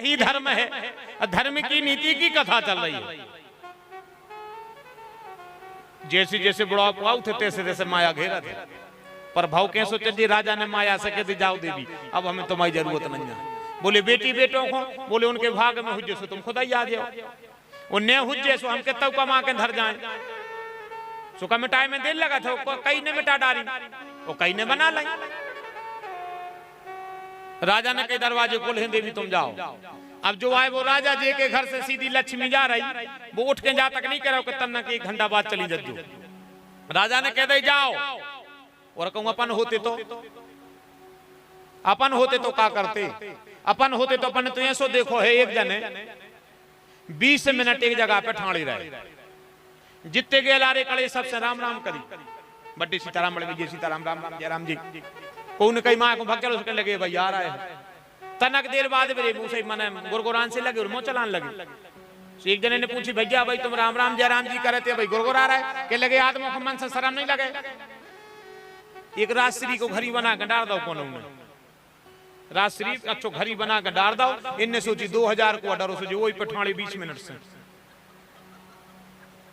यही धर्म है। धर्म की नीति की कथा चल रही है। जैसे जैसे बुढ़ापा हुआ थे तैसे तैसे माया घेरा थे। पर भाव क्या सोचे जी राजा ने माया से कहते जाओ देवी अब हमें तुम्हारी जरूरत नहीं है। बोले बेटी बेटों को बोले उनके भाग में हुज्जे सो तुम खुदा ही आ जाओ। उन्हें हुज्जे सो हम कितना कमा के धर जाए। सुखा मिटाई में दिल लगा था कई ने मिटा डाली वो कई ने बना लाई। राजा ने कई दरवाजे खोले देवी तुम जाओ। अब जो आए वो राजा जी के घर से सीधी लक्ष्मी जा रही वो उठ के जा तक नहीं करो कि तन्ना की 1 घंटा बाद चली जज्जू। राजा ने कह दे जाओ और कहूं अपन होते तो क्या करते। अपन होते तो अपन तो ऐसो देखो है एक जने 20 मिनट एक जगह पे ठाड़ी रहे जितने के लारे कड़े सबसे राम राम करी बड्डे सीताराम बड़े विजय सीताराम राम राम जय राम जी कौन कई माँ को भक्के उसके लगे भाई आ रहा है। तनक देर बाद मेरे मुंह से मने गुरगुरान से लगे और मुंह चलान लगे। एक जने ने पूछी भैया भाई तुम राम राम जय राम जी कर रहे थे भाई गुरगुरा रहा है के लगे आदमों को मन से शर्म नहीं लगे। एक राजश्री को घड़ी बना के डाल दो कौन राजश्री अच्छो घड़ी बना के डाल दो। इनने सोची 2000 को ऑर्डर सोची वही पठाड़ी 20 मिनट से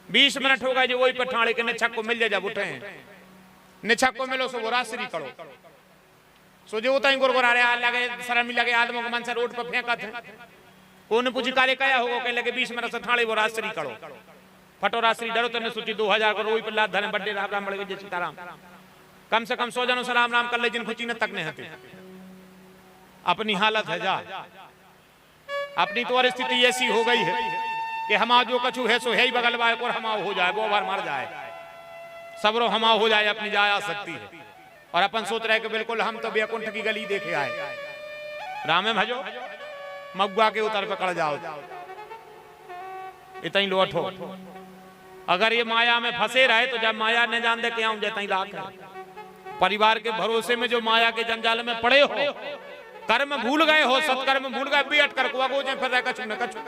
20 मिनट हो गए जो वही पठाड़ी के निछक को मिल जाए जब उठे निछक को मिलो सो वो राजश्री करो सो जो उतना ही गुरगुरा रहे लगे शर्म लगे आदमों को मन से रोड पर फेंका थे। कौन पूछी काले क्या होगा कह लगे 20 मिनट से ठाड़े वो राजश्री करो फटो राजश्री डरो तो सोची 2000 को रोई पर लाद धने बड्डे राम राम बड़े विजय सीताराम कम से कम 100 जनों से राम राम कर ले जिनको चीन तक नहीं हते। अपनी हालत है जा अपनी तो स्थिति ऐसी हो गई है कि हमारा जो कछु है सो है ही बगल वाले और हमारा हो जाए वो बार मर जाए सबरो हमारा हो जाए अपनी जाए आ सकती है। और अपन सोच रहे कि बिल्कुल हम तो बैकुंठ की गली देखे आए रामे भजो मगुआ के उतर पकड़ जाओ इतना ही लोट हो। अगर ये माया में फंसे रहे तो जब माया ने जान दे क्या जैता ही राख है। परिवार के भरोसे में जो माया के जंजाल में पड़े हो कर्म भूल गए हो सत्कर्म भूल गए बेट कर कुआ को फिर रहे कछु न कछु।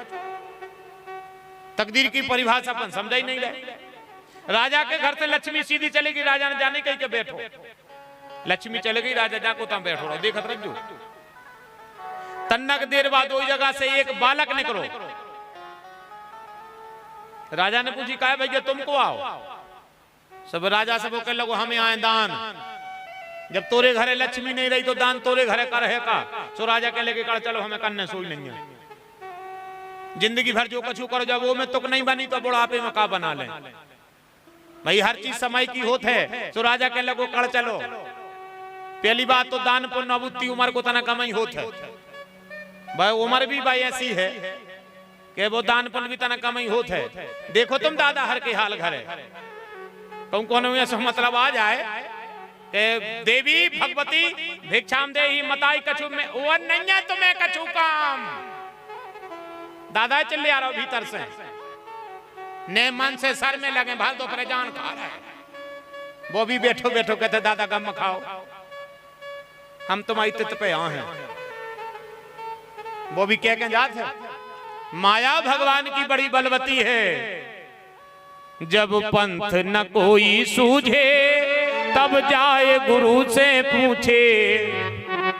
तकदीर की परिभाषा अपन समझ ही नहीं रहे। राजा के घर से लक्ष्मी सीधी चलेगी राजा ने जाने कहीं के बैठो लक्ष्मी चले गई राजा जाको तम बैठो रहो देखत रखो। तन्नक देर बाद वही जगह से एक बालक निकलो। राजा ने पूछी कहा भैया तुमको आओ। सब राजा सब कह लगो हमें आए दान जब तोरे घरे लक्ष्मी नहीं रही तो दान तोरे घरे कर है का। सो राजा कह लेके चलो हमें करने सोच लेंगे जिंदगी भर जो कछु करो जब वो में तुक नहीं बनी तो बुढ़ापे में का बना ले भाई हर चीज समय की होत है। सो राजा कह लगो कर चलो। पहली बात तो दान पुण्य अबुद्धि उम्र को तना कम ही होत है भाई उम्र भी भाई ऐसी है कि वो दान पुण्य भी तना कम ही होत है। देखो तुम दादा हर के हाल घर है तुम कौन ऐसा मतलब आ जाए देवी भगवती भिक्षाम दे ही मताई कछु में वो नहीं है तुम्हें कछु काम। दादा चले आ रहा भीतर से ने मन से सर में लगे भाल तो परेशान खा रहा है। वो भी बैठो बैठो कहते दादा गम खाओ हम तुम्हारी तित पे आ हैं। वो भी क्या कह जाते माया भगवान की बड़ी बलवती है। जब पंथ न कोई सूझे तब जाए गुरु से पूछे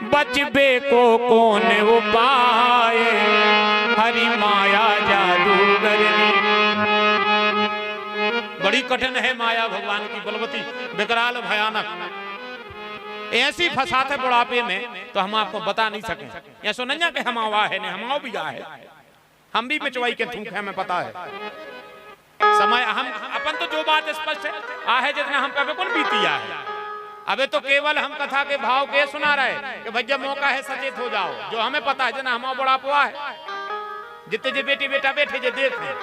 बचबे को कौन उपाय हरि माया जादूगरनी। बड़ी कठिन है माया भगवान की बलवती विकराल भयानक ऐसी फसाते बुढ़ापे में तो हम आपको बता नहीं सके। ऐसा नहीं कि हम आवा है नहीं हम भी आए हम भी पिछवाई के थूक हमें पता है समय हम अपन तो जो बात स्पष्ट है आहे जितना हम पे कौन बीती है। अबे तो केवल हम कथा के भाव के सुना रहे कि भैया मौका है सचेत हो जाओ जो हमें पता है जना हम बड़ा पुआ है जितने जो बेटी बेटा बैठे जो देखे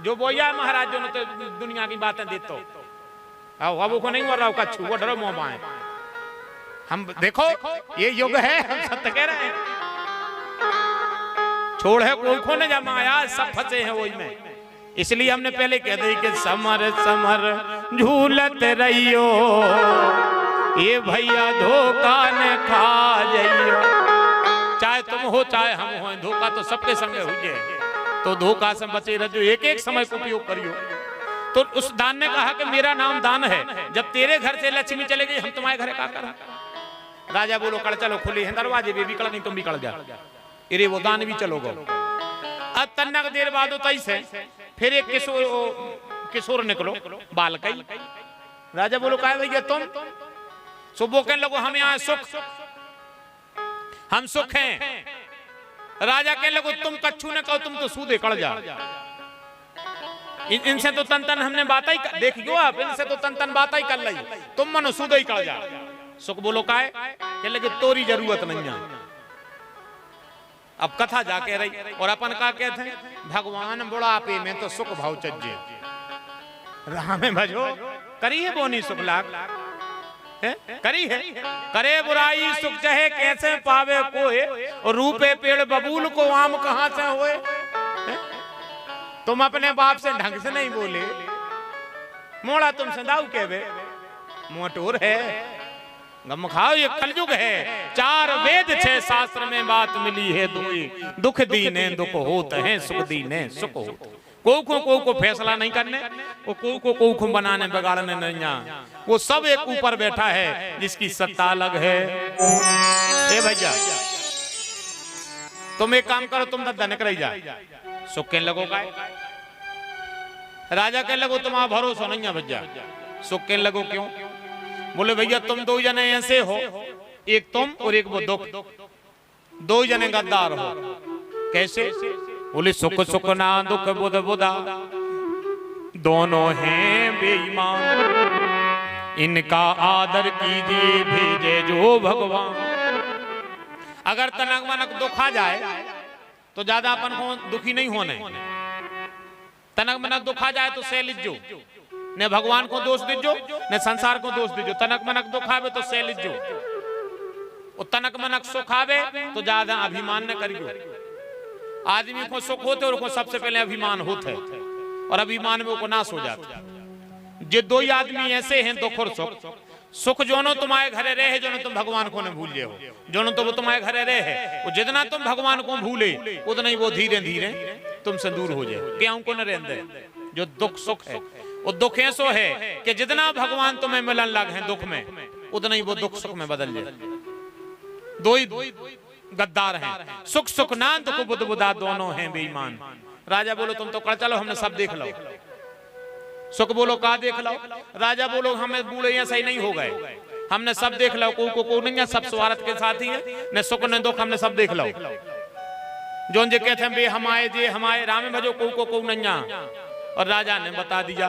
जो बोया महाराज जो तो दुनिया की बातें देते अब को नहीं हो रहा कछु वो डरो मोह पाए हम देखो ये युग है हम सत्य कह रहे हैं छोड़ है कोई को न जमाया सब फंसे हैं वही में। इसलिए हमने पहले कह दी कि समर समर झूलत रहियो ये भैया धोखा न खा जाइयो। चाहे तुम हो चाहे हम हो धोखा तो सबके संगे हो जाए तो धोखा से बचे रहो एक एक समय को उपयोग करियो। तो उस दान ने कहा कि मेरा नाम दान है जब तेरे घर से लक्ष्मी चले गई हम तुम्हारे घर का करा। राजा बोलो कड़ चलो खुली है दरवाजे भी कड़ नहीं तुम भी कड़ जा इरे वो दान भी चलो गो। अब तन्नक देर बाद तई से फिर एक किशोर निकलो बालकई। राजा बोलो काय भैया तुम? सुबह कहने लगो हमें यहाँ सुख, हम सुख हैं। राजा कहने लगो तुम कच्छू ने कहो तुम तो सूदे कड़ जा। इनसे तो तन तन हमने बात ही देखियो आप, इनसे तो तन तन बात ही कर ली, तुम मनो सूदे ही कड़ जा। सुख बोलो काय? कहने लगे तोरी जरूरत नहीं है। अब कथा जाके रही और अपन का कहते हैं भगवान बुढ़ापे में तो सुख भाव चज्जे राम में भजो करी है बोनी सुख लाग करी है करे बुराई सुख चाहे कैसे पावे कोई और रूपे पेड़ बबूल को आम कहां से होए। तुम अपने बाप से ढंग से नहीं बोले, मोड़ा तुम संदाऊ कहवे मोटूर है गम खाओ। ये कलयुग है, 4 वेद 6 शास्त्र में बात मिली है दुई, दुख दीने दुख होत है सुख दीने सुख होत। को फैसला नहीं करने, वो को बनाने बिगाड़ने नहीं आ, वो सब एक ऊपर बैठा है जिसकी सत्ता अलग है। ए भैया तुम एक काम करो, तुम तो धनक रही जा सुख के लगो का राजा के लगो तुम्हारा भरोसा नहीं है भैया। सुख के लगो क्यों? बोले भैया तुम 2 जने ऐसे हो, एक तुम और एक वो दुख, 2 जने गद्दार हो। कैसे? बोले सुख सुख ना दुख बुध बुधा दोनों हैं बेईमान, इनका आदर कीजिए भेजे जो भगवान। अगर तनक मनक दुख आ जाए तो ज्यादा अपन को दुखी नहीं होने। तनक मनक दुख आ जाए तो सह लीजो, ने भगवान को दोष दीजो ने संसार को दोष दीजो। तनक मनक दुख आवे तो सह लीजो, और तनक मनक सुख आवे तो ज्यादा अभिमान न करियो। आदमी को सुख होते और को सबसे पहले अभिमान होते और अभिमान में वो नाश हो जाता। जे 2 ही आदमी ऐसे हैं दुख और सुख, सुख जोनो तुम्हारे घरे रहे जोनो तुम भगवान को न भूल हो, जोनो तो वो तुम्हारे घरे रहे वो जितना तुम भगवान को भूले उतना ही वो धीरे धीरे तुमसे दूर हो जाए। क्या उनको न रहते जो दुख सुख है, वो दुख ऐसो है कि जितना भगवान तुम्हें मिलन लग है दुख में उतना ही वो दुख सुख में बदल जाए। 2 ही गद्दार हैं, सुख सुख ना दुख बुध बुधा दोनों हैं बेईमान। राजा बोलो तुम तो कर चलो हमने सब देख लो। सुख बोलो का देख लो? राजा बोलो हमें बूढ़े ऐसा ही नहीं हो गए, हमने सब देख लो। को नहीं है, सब स्वार्थ के साथ ही है, न सुख न दुख हमने सब देख लो। जोन जे कहते हैं बे हमारे जे हमारे राम भजो को नहीं। और राजा ने बता दिया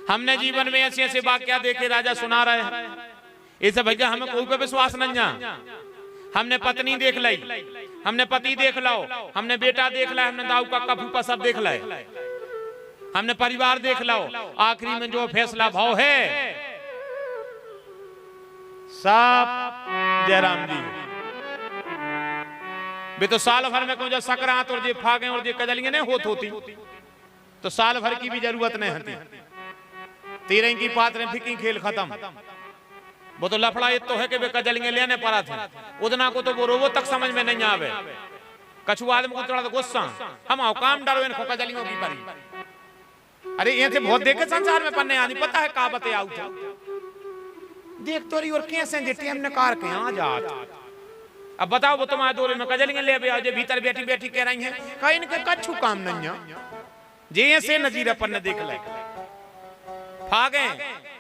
हमने जीवन में ऐसी ऐसी बात क्या देखे। राजा सुना रहे हैं इसे भैया हमें कोई पे विश्वास नहीं। हमने पत्नी देख ली, हमने पति देख लो, हमने बेटा देख ला, हमने दाऊ का फूफा सब देख ला, हमने परिवार देख लो। आखिरी में जो फैसला भाव है सब जयराम जी। बे तो साल भर में को जो सकरात और जे फागे और जे कजलियां नहीं होती तो साल भर की भी जरूरत नहीं होती। 13 की पात्र फिकी खेल खत्म। वो तो लफड़ा ये तो है कि वे कजलियां लेने पड़ा था, उतना को तो वो रोवो तक समझ में नहीं आवे। कछु आदमी को थोड़ा गुस्सा हम आओ काम डरो इनको कजलियों की परी। अरे ये थे बहुत देखे संसार में पन्ने आदमी पता है का बते आउ था देख तोरी और कैसे जे टेम ने कार के आ जात। अब बताओ वो तुम्हारे दौरे में कजलियां ले आवे जे भीतर बैठी बैठी कह रही हैं का इनके कछु काम नहीं है। जे ऐसे नजीर अपन ने देख ले फागे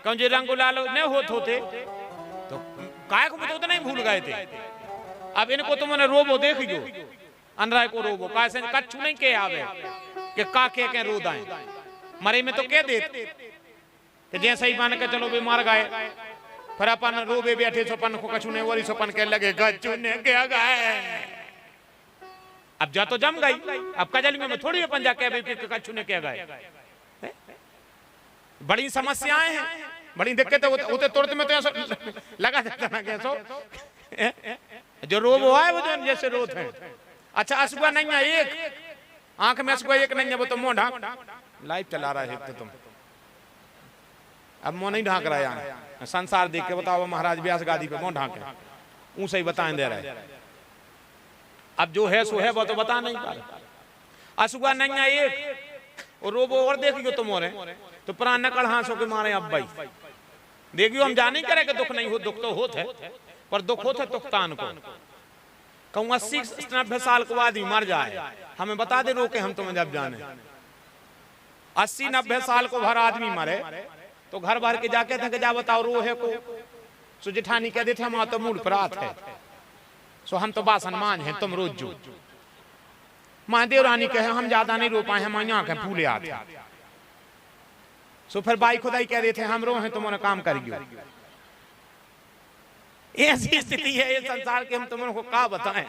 कौन जे रंग लाल ने होते तो काय को तो नहीं भूल गए थे। अब इनको तुमने रोबो देख जो अनराय को रोबो काय से कछु नहीं के आवे कि का के रो दाए मरे में तो कह दे कि जैसे ही मान के चलो बे मार गए फिर अपन रोबे बैठे सोपन को कछु नहीं वरी सोपन के लगे कछु ने क्या गए। अब जा तो जम गई, अब कजली में थोड़ी अपन जाके कछु ने क्या गए। बड़ी समस्याएं हैं, बड़ी दिक्कत होते तुरंत में तो ऐसा लगा देता ना कैसो जो रोब हुआ है वो जो जैसे रोत है। अच्छा असुआ नहीं है एक आंख में असुआ एक नहीं है वो तो मुंह ढांक लाइव चला रहा है तुम। अब मुंह नहीं ढांक रहा है संसार देख के बताओ महाराज व्यास गादी पे मुंह ढांके ऊंचा ही बताएं दे रहा है। अब जो है सो है वो तो बता नहीं पा रहा। असुआ नहीं है एक और रोबो और देखियो तुम और तो प्राण नकल हांसों के मारे अब भाई देखियो हम जाने करे कि दुख नहीं हो, दुख तो होत है पर दुख होत है तुख्तान को। कहूँ 80-90 साल को आदमी मर जाए, हमें बता दे रोके हम तुम्हें जब जाने। 80-90 साल को भर आदमी मरे तो घर भर के जाके थे जा बताओ रोहे को। सो जेठानी कह देते हम तो मूड प्रात है, सो हम तो बासन मान है, तुम रोज जो। महादेव रानी कहे हम ज्यादा नहीं रो पाए, हम आंखें फूले आते। सो फिर बाई खुदाई कह देते हम रो हैं, तुमने काम करियो। ऐसी स्थिति है ये संसार के, हम तुमने को क्या बताएं।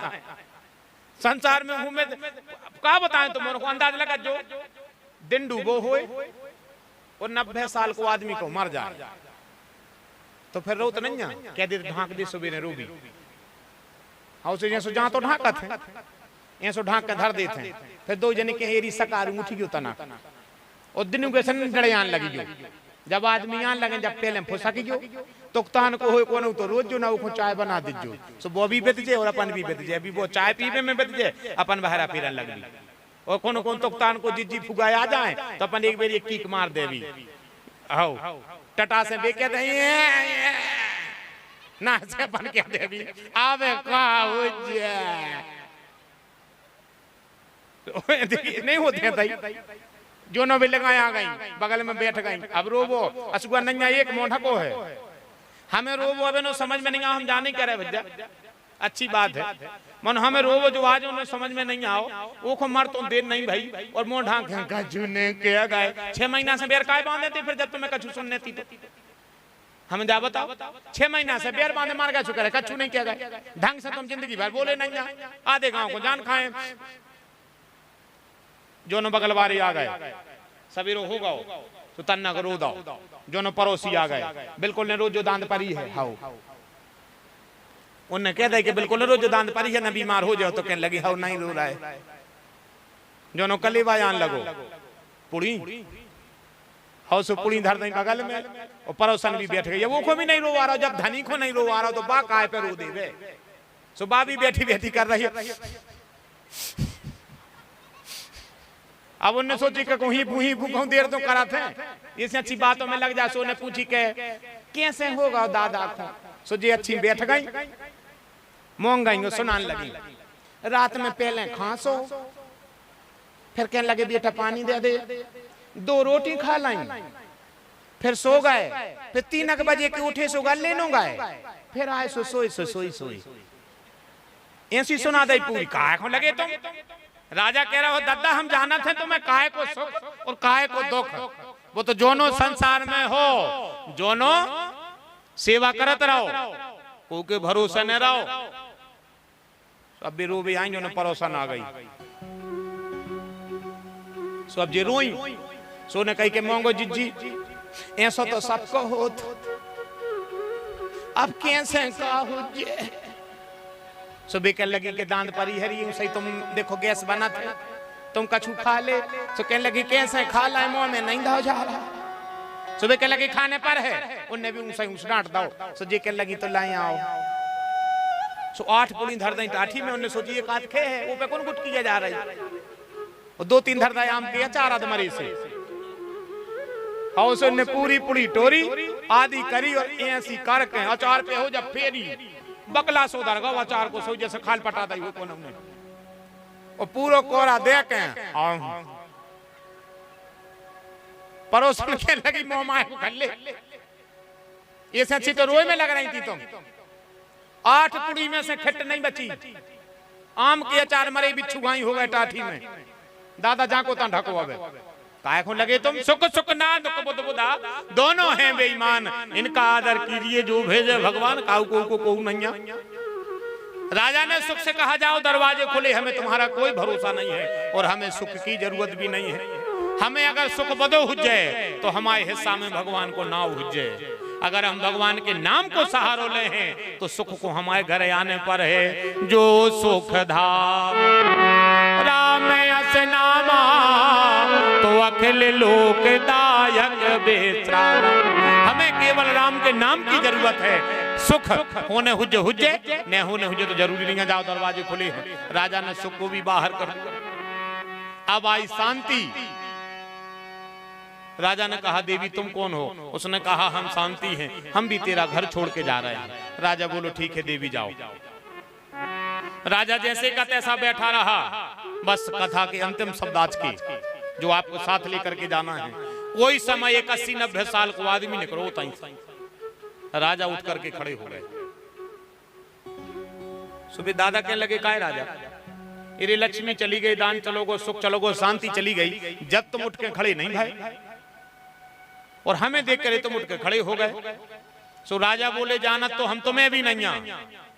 संसार में हूं मैं क्या बताएं तुमने को। अंदाज लगा जो दिन डूबो होए और 90 साल को आदमी को मर जाए तो फिर रो तो नहीं है। कह दे ढांक दे सुबह ने रूबी हाउसे जैसो जहां तो ढांकत है, ऐसो ढांक के धर देते हैं। फिर दो जने के हेरी सकार उठी क्यों तना और दिन के सन डड़े आन लगी जो। जब आदमी आन लगे जब पहले फुसकी जो तो तान को होए कोन तो रोज जो ना वो चाय बना दीजो। सो वो भी बेच जे और अपन भी बेच जे। अभी वो चाय पीवे में बेच जे, अपन बहरा फिरन लगी। और कौन कौन तो तान को जिज्जी फुगाए आ जाए तो अपन एक बार एक किक मार देवी आओ टटा से बे कहते हैं ना से अपन कह देवी आवे का हो जाए। नहीं होते हैं भाई जो नो भी लगाया गई बगल में बैठ गई। अब रोबो असुआ नैया एक मोढ़ा को है, हमें रोबो अब नो समझ में नहीं आ, हम जाने क्या रहे भैया। अच्छी बात है मन हमें रोबो जो आज उन्हें समझ में नहीं आओ वो को मर तो देर नहीं भाई। और मोढ़ा ने क्या गए 6 महीना से बेर काय बांधे थे। फिर जब तुम्हें कछु सुनने थी तो हमें जा बताओ 6 महीना से बेर बांधे मार गया चुका है, कछु नहीं किया गया ढंग से। तुम जिंदगी भर बोले नहीं जा, आधे गांव को जान खाए। जो न बगल वाले आ गए सवेरो हो गओ तो तन्ना को रो दो। जो न पड़ोसी आ गए बिल्कुल ने रोज दांत परी है हाउ उन्हें कह दे कि बिल्कुल रोज दांत परी है, न बीमार हो जाओ तो कहने लगी हाउ नहीं रो रहा है। जो न कलेवा आन लगो पुड़ी हाउ सो पुड़ी धर दई बगल में और पड़ोसन भी बैठ गई। वो को भी नहीं रोवा रहा, जब धनी को नहीं रोवा रहा तो बा काय पे रो देवे। सो बा भी बैठी बैठी कर रही है। अब उन्हें सोची कि कहीं भूही भूखों देर तो करा थे, इसे अच्छी बातों में लग जा। सो ने पूछी के कैसे होगा दादा था। सो जी अच्छी बैठ गई मोंग गई सुनान लगी। रात में पहले खांसो फिर कहने लगे बेटा पानी दे दे, 2 रोटी खा लाई फिर सो गए। फिर 3 बजे के उठे सो गए लेनो गए फिर आए सो सोई ऐसी सुना दई पूरी। काय को लगे तुम राजा कह रहा हो दादा हम जाना थे तुम्हें काय को सुख और काय को दुख। वो तो जोनो संसार में हो जोनो सेवा करत रहो को के भरोसा न रहो। अब भी रो भी आई जो परोसन आ गई। सो अब जी रोई सो ने कही के मोंगो जिज्जी ऐसा तो सबको हो अब कैसे का हो जे। सुबह कहने लगी कि दांत परी हरी सही तुम देखो गैस बना थे तुम कछु खा ले। तो कहने लगी कैसे खा ला मुंह में नहीं दाओ जा रहा। सुबह कहने लगी खाने पर है उन्हें भी उनसे डांट दो। सो जे कहने लगी तो लाई आओ। सो 8 पुली धर दई टाठी में उन्हें सोची एक आध खे है वो पे कौन गुट किया जा रही और 2-3 धर दई आम के 4 आदमरी से हाउस ने पूरी पूरी टोरी आदि करी और ऐसी करके अचार पे हो जब फेरी बकला सो दरगा अचार को सो जैसे खाल पटा दई वो कोन हमने और पूरा कोरा दे के परोसन के लगी मोह माए को खल्ले। ये से अच्छी तो रोए में लग रही थी तुम। 8 पुड़ी में से खट नहीं बची। आम के अचार मरे बिच्छू गाई हो गए टाठी में। दादा जा को ता ढको अबे काय को लगे तुम सुख सुख ना दुख बुध बुधा दोनों हैं बेईमान। इनका आदर कीजिए जो भेजे भगवान काऊ को नहीं। राजा ने सुख से कहा जाओ दरवाजे खुले, हमें तुम्हारा कोई भरोसा नहीं है और हमें सुख की जरूरत भी नहीं है। हमें अगर सुख बदो हो जाए तो हमारे हिस्सा में भगवान को नाव हो जाए। अगर हम भगवान के नाम को सहारो ले हैं तो सुख को हमारे घर आने पर है। जो सुख धाम राम अस नामा तो अखिल लोकदायक बेसरा। हमें केवल राम के नाम की जरूरत है। सुख होने हुज्जे न होने हुज्जे तो जरूरी नहीं है जाओ दरवाजे खुले हैं। राजा ने सुख को भी बाहर कर दिया। अब आई शांति। राजा ने कहा देवी तुम कौन हो। उसने कहा हम शांति हैं, हम भी तेरा घर छोड़ के जा रहे हैं। राजा बोलो ठीक है देवी जाओ। राजा जैसे का तैसा बैठा रहा। बस कथा के अंतिम शब्द आज की जो आपको साथ लेकर के जाना है। कोई समय एक 80-90 साल को आदमी निकलो होता ही। राजा उठ करके खड़े हो गए। सुबह दादा कहने लगे काय राजा, अरे लक्ष्मी चली गई, दान चलोगो, सुख चलोगो, शांति चली गई, जब तुम उठ के खड़े नहीं भाई, और हमें देख कर तुम उठ के खड़े हो गए। सो राजा बोले जानत तो हम तुम्हें भी नहीं,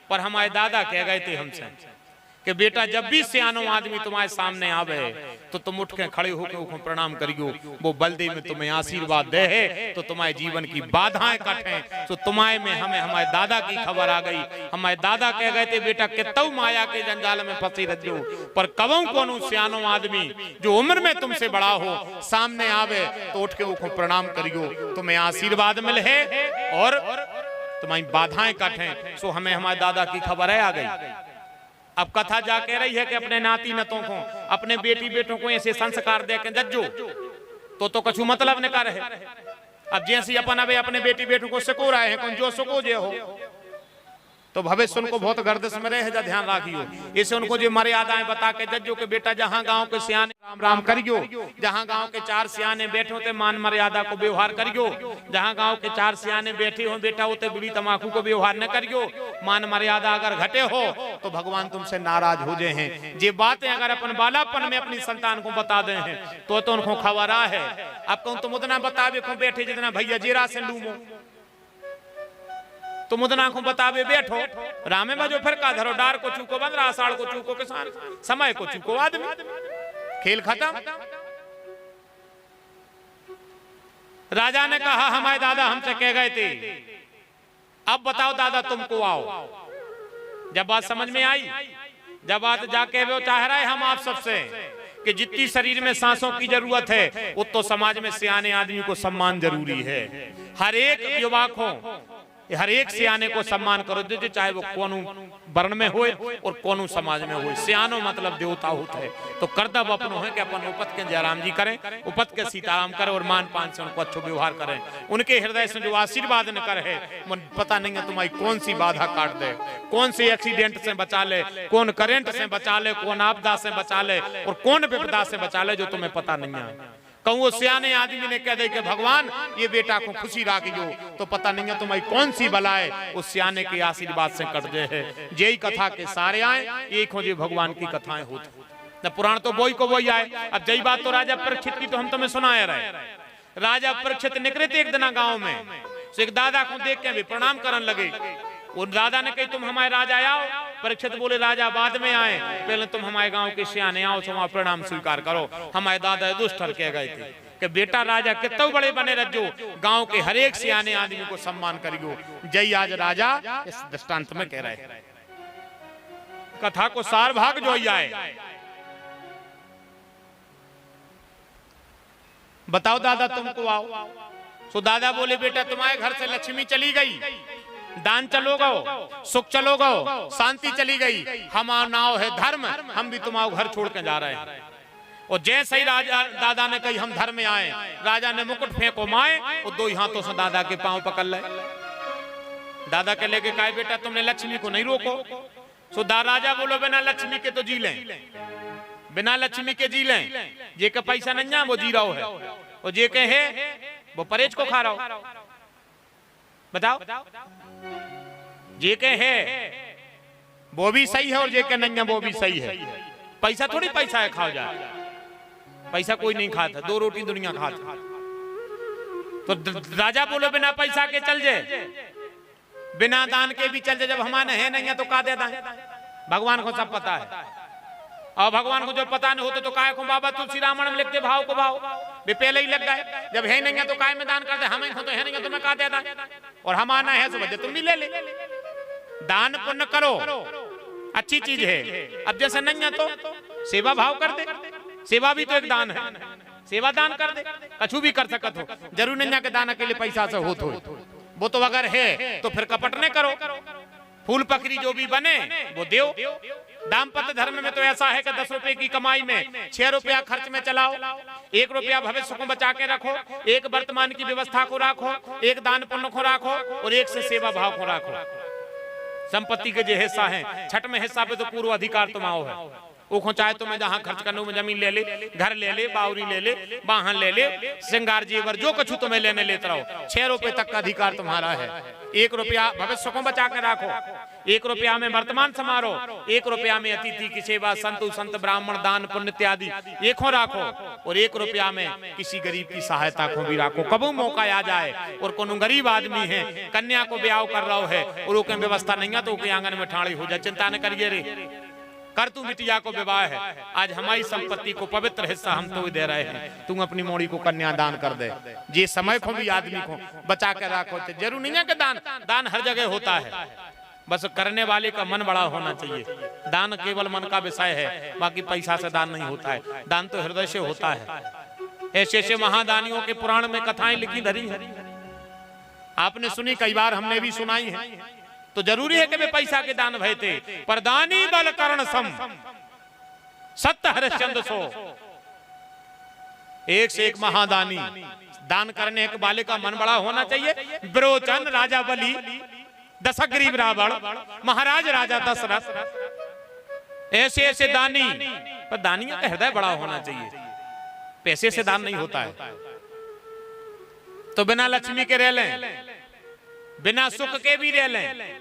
पर हमारे दादा कह गए थे हमसे कि बेटा जब भी सियानो आदमी तुम्हारे सामने आवे तो तुम उठ के खड़े होकर उसको प्रणाम करियो। वो बलदेव में तुम्हें आशीर्वाद दे है तो तुम्हारे जीवन की बाधाएं कटे। तो तुम्हारे में हमें हमारे दादा की खबर आ गई। हमारे दादा कह गए थे बेटा कितौ माया के जंजाल में फंसी रहो, पर कबू कोनो सियानो आदमी जो उम्र में तुमसे बड़ा हो सामने आवे तो उठ के उसको प्रणाम करियो, तुम्हें आशीर्वाद मिले है और तुम्हारी बाधाएं कटे। सो हमें हमारे दादा की खबर है आ गई। अब कथा जा कह रही है कि अपने नाती नतों को, अपने बेटी बेटों को ऐसे संस्कार दे के जज्जो तो कछु मतलब निकाल है। अब जैसे अपन अबे अपने बेटी बेटों को सको रहे हैं, कौन जो सको जे हो तो भविष्य उनको बहुत गर्दिश में रहे जा, ध्यान रखियो। इसे उनको जो मर्यादाएं बता के जज्जो के बेटा जहां गांव के सियाने राम राम करियो, जहां गांव के 4 सियाने बैठे होते मान मर्यादा को व्यवहार करियो, जहां गांव के 4 सियाने बैठे हो बेटा होते बीड़ी तमाकू को व्यवहार न करियो। मान मर्यादा अगर घटे हो तो भगवान तुमसे नाराज हो जाए हैं। ये बातें अगर अपन बालापन में अपनी संतान को बता दे हैं तो उनको खबर आ है। अब कहूं तुम उतना बतावे को बैठे जितना भैया जीरा से लूमो, तुम उतना को बतावे बैठो रामे बाजो फिर का धरो, डार को चूको बंदरा, आषाढ़ को चूको किसान, समय को चूको आदमी, खेल खत्म। राजा ने कहा हमारे दादा हमसे कह गए थे, अब बताओ दादा तुमको आओ। जब बात समझ में आई, जब बात जाके वो चाह रहे हम आप सबसे कि जितनी शरीर में सांसों की जरूरत है उतो समाज में सियाने आदमी को सम्मान जरूरी है। हर एक युवा को, हर एक सियाने को सम्मान करो, जो चाहे वो कोनो वर्ण में हो और कोनो समाज में हो। सियानो मतलब देवता होता है, तो कर्तव्य अपन है कि अपन उपत के जयराम जी करें, उपत के सीताराम करें और मान पान से उनको अच्छा व्यवहार करें। उनके हृदय से जो आशीर्वाद न करे, पता नहीं है तुम्हारी कौन सी बाधा काट दे, कौन से एक्सीडेंट से बचा ले, कौन करंट से बचा ले, कौन आपदा से बचा ले और कौन विपदा से बचा ले, जो तुम्हें पता नहीं है। कहूँ सियाने आदमी ने कह दे कि भगवान ये बेटा को खुशी राखियो, तो पता नहीं है तुम्हारी कौन सी बलाए उस सियाने के आशीर्वाद से कट जाए है। यही कथा के सारे आए, एक हो जी भगवान की कथाएं होती न, पुराण तो वही को वही आए। अब यही बात तो राजा परीक्षित की तो हम तुम्हें सुनाए रहे। राजा परीक्षित निकले थे एक दिन गाँव में, तो एक दादा को देख के भी प्रणाम करने लगे। वो दादा ने कही तुम हमारे राजा आओ। परीक्षित बोले राजा बाद में आए, पहले तुम हमारे गांव के सियाने आओ, तुम प्रणाम स्वीकार करो। हमारे दादा दुष्ट कह गए थे कि बेटा राजा कितने बड़े बने रजो, गांव के हर एक सियाने आदमी को सम्मान करियो। जय आज राजा इस दृष्टांत में कह रहे कथा को सार भाग जो ही आए। बताओ दादा तुमको आओ। सो दादा बोले बेटा तुम्हारे घर से लक्ष्मी चली गई, दान चलो गो, सुख चलो गो, शांति चली गई, हमारा नाव है धर्म, हम भी तुम्हारा घर छोड़ के जा रहे हैं। और जैसे ही राजा दादा ने कही हम धर्म में आए, राजा ने मुकुट फेंको माए और 2 हाथों से दादा के पांव पकड़ ले। दादा के लेके कहा बेटा तुमने लक्ष्मी को नहीं रोको। सो राजा बोलो बिना लक्ष्मी के तो जी लें, बिना लक्ष्मी के जी लें, जे का पैसा नहीं है वो जी रहा है, और जे के है वो परहेज को खा रहा हो। बताओ जे के है वो भी सही है और जे के नहीं है वो भी सही है। पैसा थोड़ी पैसा है खाओ जाए, पैसा कोई नहीं खाता, 2 रोटी दुनिया खाता। तो राजा बोलो बिना पैसा के चल जाए, बिना दान के भी चल जाए, जब हमारे है नहीं है तो का दे दें। भगवान को सब पता है, और भगवान को जो पता नहीं होते तो काय को बाबा तुलसी रामायण में लिखते भाव को भाव भी पहले ही लग गए। जब है नहीं है तो काय में दान कर दे, हमें तो है नहीं है तो मैं का दे दें, और हमारा है समझे तुम भी ले ले। दान पुण्य करो, अच्छी चीज है। अब जैसे नहीं है तो सेवा भाव कर दे, सेवा भी तो एक दान है, सेवा दान कर दे, कछु भी कर सकत हो। जरूर नहीं है कि दान के लिए पैसा से हो, वो तो अगर है तो फिर कपट नहीं करो, फूल पकड़ी जो भी बने वो देव। दाम्पत्य धर्म में तो ऐसा है कि 10 रुपए की कमाई में 6 रुपया खर्च में चलाओ, 1 रुपया भविष्य को बचा के रखो, 1 वर्तमान की व्यवस्था को रखो, 1 दान पुण्य को रखो और 1 से सेवा भाव को रखो। संपत्ति के जो हिस्सा है, छठ में हिस्सा पे तो पूर्व अधिकार तुम्हारा है। वो चाहे तुम्हें जहां खर्च करने में जमीन ले ले, घर ले ले, बावरी ले ले, वाहन ले ले, श्रृंगार जेवर जो कुछ तुम्हें लेने लेते रहो, 6 रुपए तक का अधिकार तुम्हारा है। 1 रुपया भविष्य को बचा के रखो, 1 रुपया में वर्तमान समारोह, 1 रुपया में अतिथि की सेवा, संतु संत ब्राह्मण दान पुण्य इत्यादि एक राखो, और 1 रुपया में किसी गरीब की सहायता को भी राखो। कबू मौका आ जाए और कोनो गरीब आदमी है कन्या को ब्याह कर रहा है और वो व्यवस्था नहीं है तो आंगन में ठाड़ी हो जाए, चिंता न करिए रे, कर तू बिटिया को विवाह है। आज हमारी संपत्ति को पवित्र हिस्सा हम तो दे रहे हैं, तुम अपनी मोड़ी को कन्या दान कर दे। ये समय को भी आदमी को बचा कर रखो। जरूर नहीं है कि दान हर जगह होता है, बस करने वाले का मन बड़ा होना चाहिए। दान केवल मन का विषय है, बाकी पैसा से दान नहीं होता है, दान तो हृदय से होता है। ऐसे ऐसे महादानियों के पुराण में कथाएं लिखी धरी है, आपने सुनी, कई बार हमने भी सुनाई है। तो जरूरी है कि वे पैसा के दान भय थे, पर दानी बल कर्ण सम सत्य हरिश्चंद्र सो। एक से एक महादानी, दान करने के वाले का मन बड़ा होना चाहिए। विरोचन राजा बलि, दशग्रीव रावण, महाराज राजा दशरथ, ऐसे ऐसे दानी, पर दानियों का हृदय बड़ा होना चाहिए। पैसे से दान नहीं होता है। तो बिना लक्ष्मी के रह लें, बिना सुख के भी रह लें,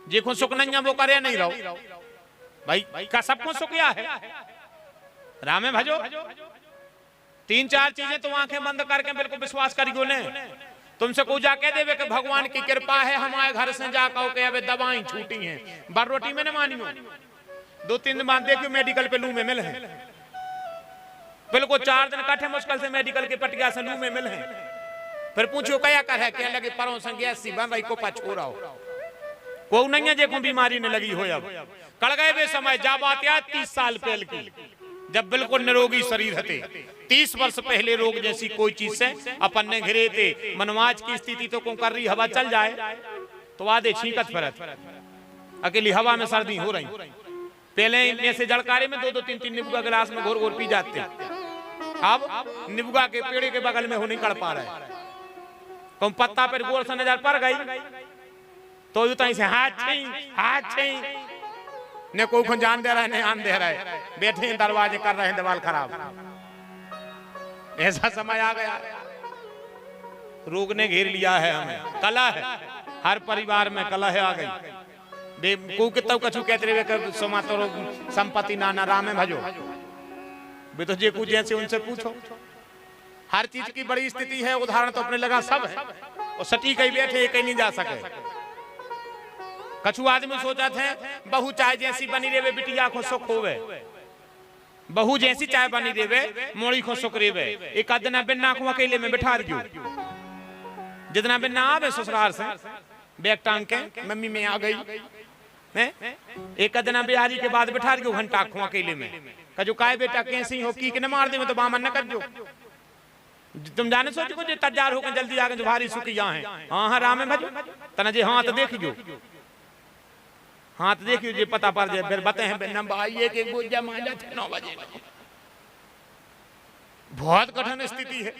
जिको सुख नहीं है वो करे नहीं रहो भाई, का सबको सुख क्या है, राम में भजो। 3-4 चीजें तो आंखें बंद करके बिल्कुल विश्वास करियो ने। तुमसे को जाके देवे कि भगवान की कृपा है हमारे घर से जाकर के अब दवाएं छूटी हैं, बार रोटी में न मानियो, 2-3 दिन बाद देखियो मेडिकल पे लू में मिल है, बिल्कुल 4 दिन कटे मुश्किल से मेडिकल के पटिया से लू में मिल है। फिर पूछो क्या कर है, क्या लगे परों से गैस सी बन रही को पछोरा हो, को नहीं है जेको बीमारी ने लगी हो। अब कल गए वे समय, जा बात याद 30 साल पहले की, जब बिल्कुल निरोगी शरीर थे। 30 वर्ष पहले रोग जैसी कोई चीज से अपन ने घिरे थे। मनमाज की स्थिति तो को कर रही, हवा चल जाए तो आधे छींकत फिरत, अकेली हवा में सर्दी हो रही। पहले में से जलकारे में 2-3 नींबू गिलास में घोर घोर पी जाते, अब नींबू के पेड़ के बगल में हो नहीं कर पा रहे। तुम पत्ता पर गोर से नजर पड़ गई तो यूं से हाथ छई ने कोई जान दे रहा है, नहीं आन दे रहा है, बैठे दरवाजे कर रहे हैं दीवार खराब। ऐसा समय आ गया, रोग ने घेर लिया है हमें। कला है, हर परिवार में कला है आ गई। को कितना कछु कहते रहे सोमा तो संपत्ति नाना राम में भजो, वे तो जे कुछ जैसे उनसे पूछो। हर चीज की बड़ी स्थिति है, उदाहरण तो अपने लगा सब है, और सटी कहीं बैठे कहीं नहीं जा सके। कछु आदमी सोचा थे बहू चाहे जैसी बनी रेवे बिटिया को सुख होवे, बहू जैसी चाहे बनी रेवे मोड़ी को सुख रेवे। एक आदना बिन्ना को अकेले में बिठा दियो, जितना बिन्ना आवे ससुराल से बैग टांग के मम्मी में आ गई, एक आदना बिहारी के बाद बिठा दियो घंटा को अकेले में। कजो काय बेटा कैसी हो की न मार दे तो बामन न कर जो, तुम जाने सोच को तैयार होकर जल्दी आगे जो भारी सुखी यहाँ है। हाँ राम में भजो तना जे हाथ देखियो, हाथ देखियो जे पता पड़ जाए। फिर बते हैं भाई एक गुज्जा मांझा थे 9 बजे। बहुत कठिन स्थिति है।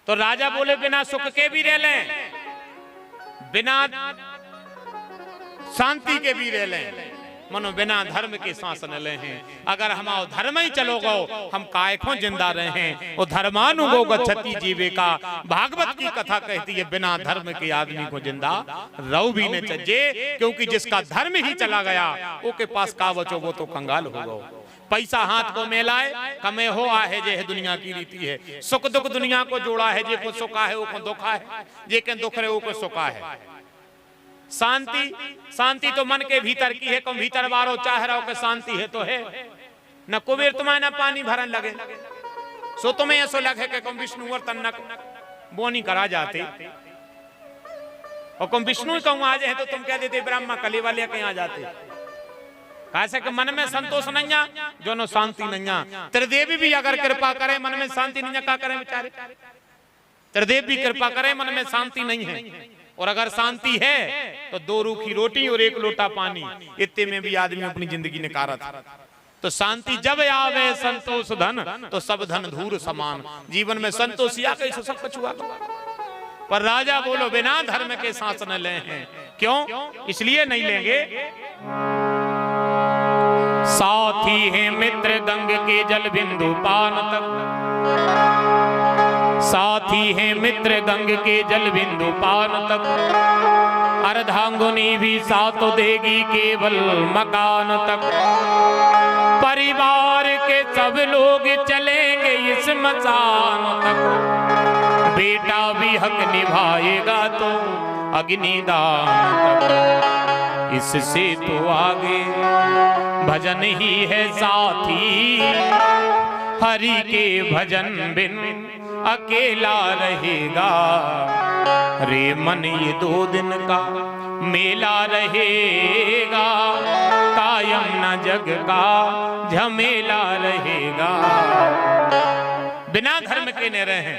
तो राजा बोले बिना सुख के भी रह लें, बिना शांति के भी रह लें, मनो बिना धर्म के सांस न ले हैं। अगर हम धर्म ही चलो गो हम काय को जिंदा रहे हैं। और धर्मानुगो गच्छति जीविका, भागवत की कथा कहती है बिना धर्म के आदमी को जिंदा रहो भी न चाहिए, क्योंकि जिसका धर्म ही चला गया वो के पास का बचो वो तो कंगाल हो गो। पैसा हाथ को मेलाए कमे हो आहे जे दुनिया की रीति है। सुख दुख दुनिया को जोड़ा है, जे को सुखा है वो को दुखा है, जे के दुख रहे वो को सुखा है। शांति तो मन के भीतर की है, कम भीतर वारो चाह रहा हो कि शांति है तो है। न कुबेर तुम्हें न पानी भरन लगे, सो तुम्हें ऐसा लगे कि कम विष्णु और तन्नक बोनी करा जाते, और कम विष्णु कहूँ आ जाए तो तुम कह देते ब्रह्मा कली वाले कहीं आ जाते। कैसे कि मन में संतोष नहीं, जो नो शांति नहीं। त्रिदेवी भी अगर कृपा करे मन में शांति नहीं, क्या करें बेचारे। त्रिदेव भी कृपा करे मन में शांति नहीं है, और अगर शांति है तो 2 रूखी रोटी और 1 लोटा पानी, इतने में भी आदमी अपनी जिंदगी निकारा था। तो शांति जब आवे संतोष धन, तो सब धन धूर समान। जीवन में संतोष या कैसे सब कुछ हुआ। पर राजा बोलो बिना धर्म के सांस न ले हैं, क्यों? इसलिए नहीं लेंगे, साथी है मित्र गंग के जल बिंदु पान तक, साथी है मित्र गंग के जल बिंदु पान तक, अर्धांगुनी भी साथ देगी केवल मकान तक, परिवार के सब लोग चलेंगे इस मचान तक, बेटा भी हक निभाएगा तो अग्निदान तक, इससे तो आगे भजन ही है साथी, हरि के भजन बिन अकेला रहेगा, रे मन ये 2 दिन का मेला रहेगा, कायम न जग का झमेला रहेगा। बिना धर्म के न रहे,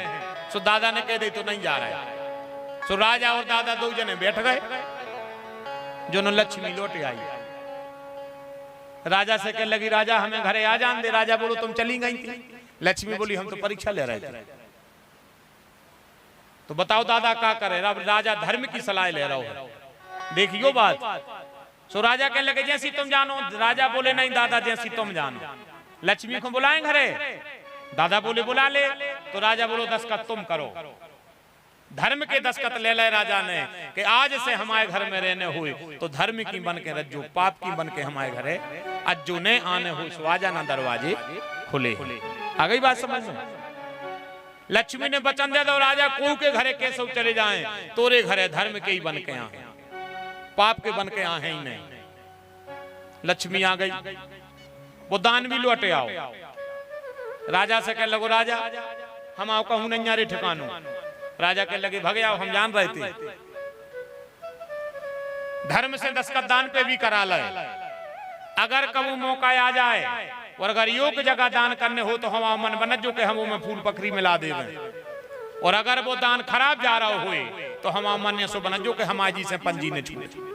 सो दादा ने कह दे तो नहीं जा रहा है। सो राजा और दादा 2 जने बैठ गए, जो न लक्ष्मी लौट आई। राजा से कह लगी, राजा हमें घरे आ जान दे। राजा बोलो तुम चली गई थी। लक्ष्मी बोली हम तो परीक्षा ले रहे थे। तो बताओ दादा क्या करे? राजा धर्म की सलाह ले रहा हो, देखियो बात। सो राजा कह लगे जैसी तुम जानो। राजा बोले नहीं दादा जैसी तुम जानो। लक्ष्मी को बुलाएं घरे? दादा बोले बुला ले। तो राजा बोलो दस्तखत तुम करो। धर्म के दस्तखत ले ले राजा ने कि आज से हमारे घर में रहने हुए तो धर्म की बन के रज्जू, पाप की बन के हमारे घरे अज्जू ने आने हुए, स्वाजा ना दरवाजे खुले। आ गई बात समझ में? लक्ष्मी ने वचन दे दो राजा को के घरे कैसे चले जाएं, तोरे घरे धर्म के ही बन के आ, पाप के बन के आ ही नहीं। लक्ष्मी आ गई, वो दान भी लौटे आओ। राजा से कह लगो राजा हम आओ कहूं नहीं यारे ठिकानो। राजा कह लगे भगे आओ, हम जान रहे थे। धर्म से दस्तखत दान पे भी करा ले। अगर कबू मौका आ जाए और अगर योग जगह दान करने हो तो हम मन बन जो के हम में फूल पखरी मिला देवे। और अगर वो दान खराब जा रहा हुए तो हम मन सो बन जो के हमारी जी से पंजी ने छूटे।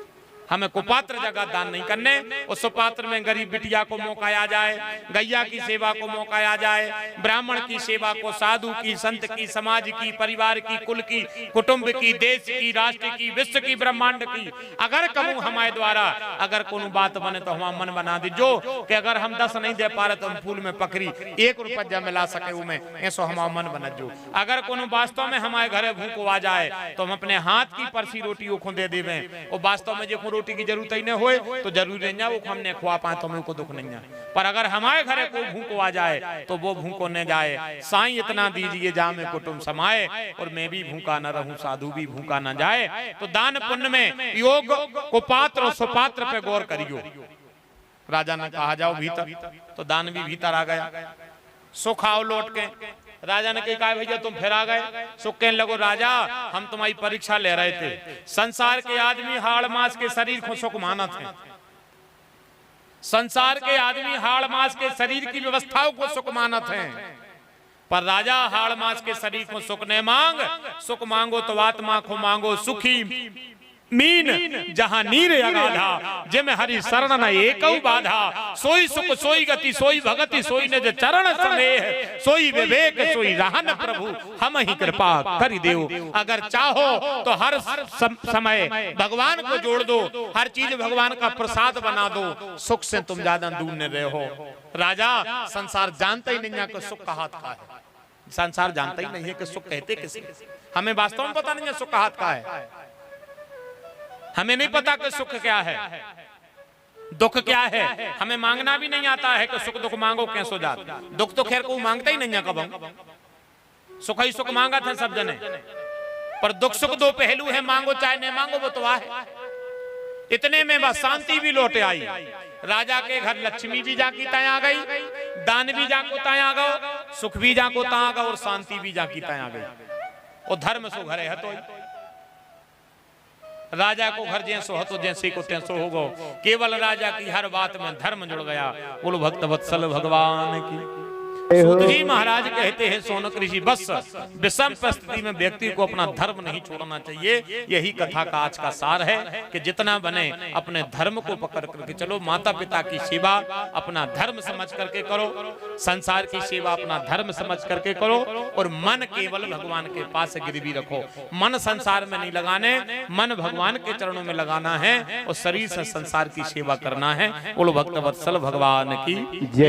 हमें कुपात्र जगह दान नहीं करने। उस सुपात्र में गरीब बिटिया को मौका आ जाए, गैया की सेवा को मौका आ जाए, ब्राह्मण की सेवा को, साधु की, संत की, समाज की, परिवार की, कुल की, कुटुंब की, देश की, राष्ट्र की, विश्व की, ब्रह्मांड की अगर कहूँ हमारे द्वारा अगर कोनो बात बने तो हम मन बना दीजो कि अगर हम 10 नहीं दे पा रहे तो हम फूल में पकड़ी 1 रुपया मिला सके उमें ऐसो हमारा मन बना जो। अगर कोनो वास्तव में हमारे घरे भूख आ जाए तो हम अपने हाथ की परसी रोटी को दे देवे। और वास्तव में जो रोटी की जरूरत ही नहीं होए तो जरूर नहीं वो हमने खुआ पाए तो हमें को दुख नहीं है। पर अगर हमारे घरे कोई भूखो आ जाए तो वो भूखो न जाए। साईं इतना दीजिए जा में कुटुंब समाए और मैं भी भूखा न रहूं, साधु भी भूखा न जाए। तो दान पुण्य में योग को पात्र और सुपात्र पे गौर करियो। राजा ने कहा जाओ भीतर, तो दान भी भीतर आ गया। सुख आओ लौट के। राजा ने कहा भैया तुम फिर आ गए। सुख कहने लगो राजा हम तुम्हारी परीक्षा ले रहे थे। संसार के आदमी हाड़ मास के शरीर को सुख मानत है। संसार के आदमी हाड़ मास के शरीर की व्यवस्थाओं को सुख मानत है। पर राजा हाड़ मास के शरीर को सुख ने मांग। सुख मांगो तो आत्मा को मांगो सुखी मीन जहां नीर अगाधा जिम हरि शरण न एकौ बाधा। सोई सुख सोई गति सोई भगति सोई ने जो चरण स्नेह सोई विवेक सोई रहन प्रभु हम ही कृपा कर देव। अगर चाहो तो हर समय भगवान को जोड़ दो, हर चीज भगवान का प्रसाद बना दो, सुख से तुम ज्यादा दूर न रहो। राजा संसार जानता ही नहीं है कि सुख का हाथ का है। संसार जानता ही नहीं है कि सुख कहते किसे। हमें वास्तव में पता नहीं है सुख का हाथ का है। हमें नहीं पता कि सुख क्या है, दुख क्या है। हमें मांगना भी नहीं आता है कि सुख दुख मांगो कैसे जाता। दुख तो खैर को मांगता ही नहीं है कब। सुख ही सुख मांगा था सब जने, पर दुख सुख 2 पहलू है। मांगो चाहे नहीं मांगो वो तो है। इतने में बस शांति भी लौटे आई। राजा के घर लक्ष्मी भी जाकी तय आ गई, दान भी जाको तय आ गो, सुख भी जाको तय आ गो और शांति भी जाकी तय आ गई। और धर्म सो घरे है तो राजा को घर जैसो हो तो जैसे को तैसो हो गो। केवल राजा की हर बात में धर्म जुड़ गया। बोलो भक्त वत्सल भगवान की। सूत जी महाराज कहते हैं सोनक ऋषि, बस विषम परिस्थिति में व्यक्ति को अपना धर्म नहीं छोड़ना चाहिए। यही कथा का आज का सार है कि जितना बने अपने धर्म को पकड़ करके चलो। माता पिता की सेवा अपना धर्म समझ करके करो, संसार की सेवा अपना धर्म समझ करके करो, और मन केवल भगवान के पास गिरवी रखो। मन संसार में नहीं लगाने, मन भगवान के चरणों में लगाना है और शरीर से संसार की सेवा करना है। बोलो भक्त वत्सल भगवान की जय।